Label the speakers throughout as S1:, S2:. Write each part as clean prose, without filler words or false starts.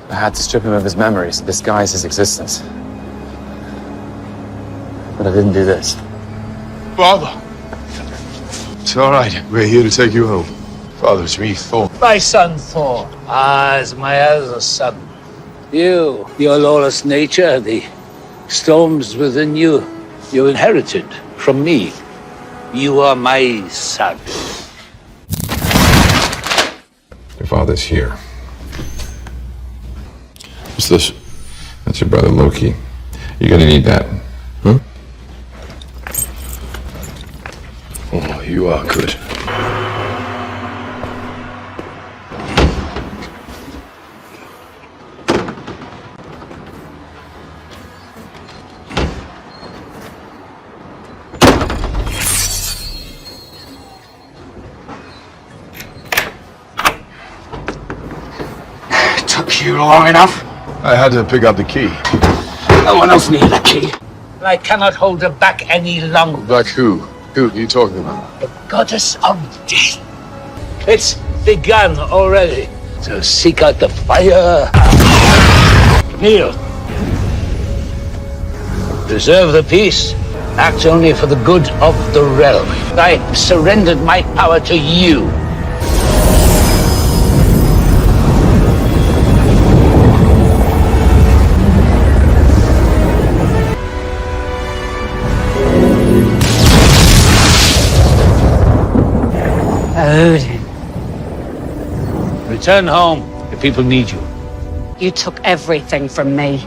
S1: I had to strip him of his memories, disguise his existence. But I didn't do this.
S2: Father! It's all right. We're here to take you home. Father, it's me, Thor.
S3: My son Thor. As my other son. You, your lawless nature, the storms within you, you inherited from me. You are my son.
S2: Your father's here. What's this? That's your brother Loki. You're gonna need that. Huh? Oh, you are good.
S3: Took you long enough.
S2: I had to pick up the key.
S3: No one else needed a key. I cannot hold her back any longer.
S2: Like who? Who are you talking about?
S3: The goddess of death. It's begun already. So seek out the fire. Kneel. Preserve the peace. Act only for the good of the realm. I surrendered my power to you. Odin. Return home. The people need you.
S4: You took everything from me.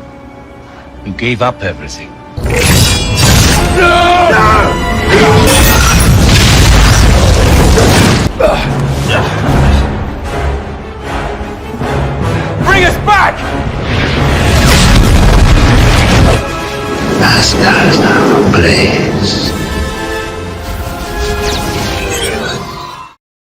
S3: You gave up everything.
S1: Bring us back!
S3: Asgard now, please.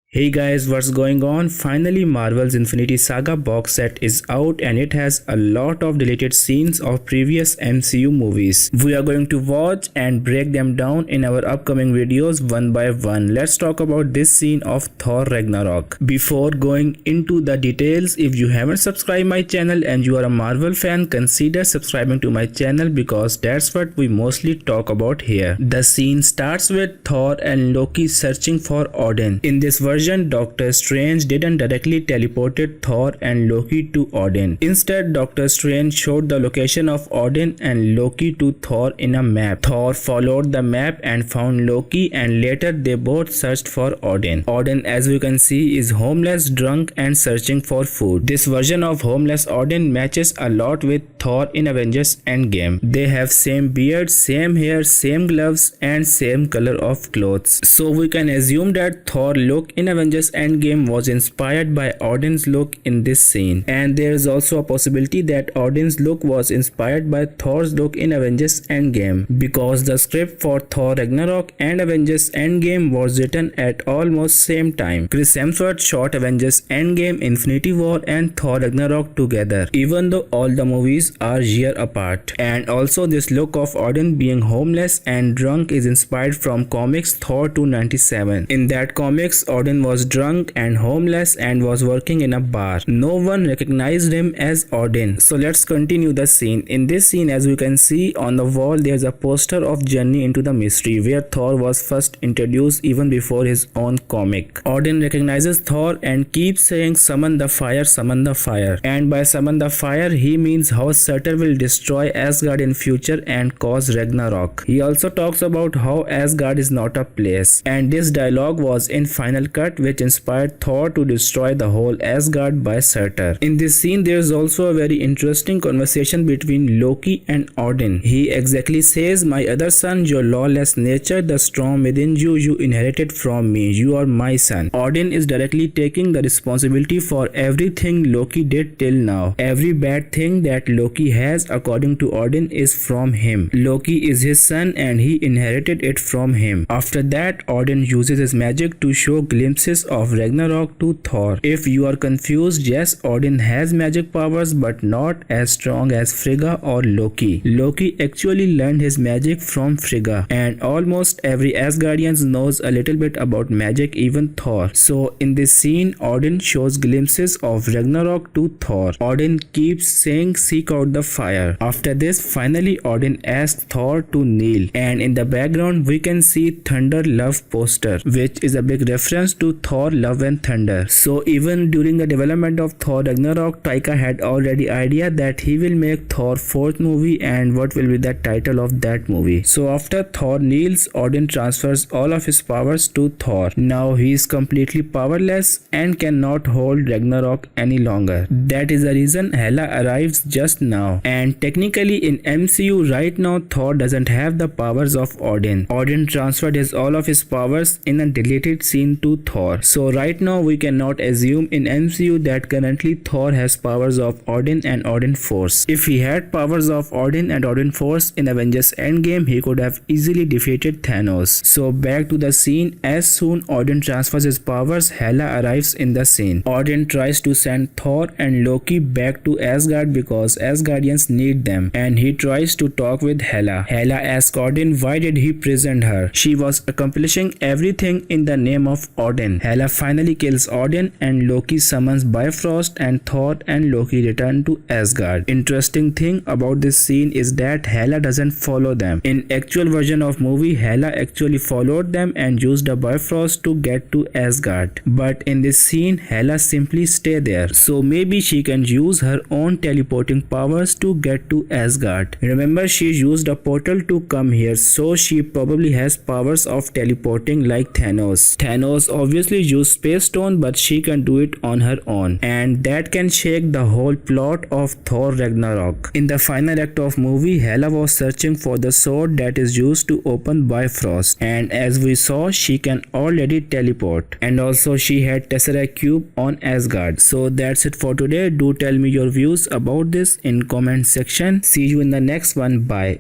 S5: Hey guys, what's going on? Finally Marvel's Infinity Saga box set is out and it has a lot of deleted scenes of previous MCU movies. We are going to watch and break them down in our upcoming videos one by one. Let's talk about this scene of Thor Ragnarok. Before going into the details, if you haven't subscribed my channel and you are a Marvel fan, consider subscribing to my channel because that's what we mostly talk about here. The scene starts with Thor and Loki searching for Odin. In this version, Doctor Strange didn't directly teleported Thor and Loki to Odin. Instead, Doctor Strange showed the location of Odin and Loki to Thor in a map. Thor followed the map and found Loki, and later they both searched for Odin. Odin, as we can see, is homeless, drunk and searching for food. This version of homeless Odin matches a lot with Thor in Avengers Endgame. They have same beard, same hair, same gloves and same color of clothes. So we can assume that Thor look in Avengers Endgame was inspired by Odin's look in this scene, and there is also a possibility that Odin's look was inspired by Thor's look in Avengers Endgame, because the script for Thor Ragnarok and Avengers Endgame was written at almost same time. Chris Hemsworth shot Avengers Endgame, Infinity War and Thor Ragnarok together, even though all the movies are year apart. And also this look of Odin being homeless and drunk is inspired from comics Thor 297. In that comics, Odin was drunk and homeless and was working in a bar. No one recognized him as Odin. So let's continue the scene. In this scene, as we can see on the wall, there's a poster of Journey into the Mystery where Thor was first introduced even before his own comic. Odin recognizes Thor and keeps saying summon the fire, summon the fire. And by summon the fire, he means how Surtur will destroy Asgard in future and cause Ragnarok. He also talks about how Asgard is not a place. And this dialogue was in Final Cut, which inspired Thor to destroy the whole Asgard by Surtur. In this scene, there is also a very interesting conversation between Loki and Odin. He exactly says, "My other son, your lawless nature, the storm within you, you inherited from me. You are my son." Odin is directly taking the responsibility for everything Loki did till now. Every bad thing that Loki has, according to Odin, is from him. Loki is his son and he inherited it from him. After that, Odin uses his magic to show glimpses glimpses of Ragnarok to Thor. If you are confused, yes, Odin has magic powers but not as strong as Frigga or Loki. Loki actually learned his magic from Frigga, and almost every Asgardian knows a little bit about magic, even Thor. So in this scene, Odin shows glimpses of Ragnarok to Thor. Odin keeps saying seek out the fire. After this, finally Odin asks Thor to kneel, and in the background we can see Thunder Love poster, which is a big reference to Thor Love and Thunder. So even during the development of Thor Ragnarok, Taika had already idea that he will make Thor 4th movie and what will be the title of that movie. So after Thor kneels, Odin transfers all of his powers to Thor. Now he is completely powerless and cannot hold Ragnarok any longer. That is the reason Hela arrives just now. And technically in MCU right now, Thor doesn't have the powers of Odin. Odin transferred all of his powers in a deleted scene to Thor. So right now we cannot assume in MCU that currently Thor has powers of Odin and Odin Force. If he had powers of Odin and Odin Force in Avengers Endgame, he could have easily defeated Thanos. So back to the scene, as soon Odin transfers his powers, Hela arrives in the scene. Odin tries to send Thor and Loki back to Asgard because Asgardians need them, and he tries to talk with Hela. Hela asks Odin why did he prison her. She was accomplishing everything in the name of Odin. Hela finally kills Odin and Loki summons Bifrost, and Thor and Loki return to Asgard. Interesting thing about this scene is that Hela doesn't follow them. In actual version of movie, Hela actually followed them and used a Bifrost to get to Asgard. But in this scene, Hela simply stay there. So maybe she can use her own teleporting powers to get to Asgard. Remember, she used a portal to come here, so she probably has powers of teleporting like Thanos. Thanos obviously used Space Stone, but she can do it on her own, and that can shake the whole plot of Thor Ragnarok. In the final act of movie, Hela was searching for the sword that is used to open Bifrost, and as we saw, she can already teleport, and also she had Tesseract Cube on Asgard. So that's it for today. Do tell me your views about this in comment section. See you in the next one. Bye.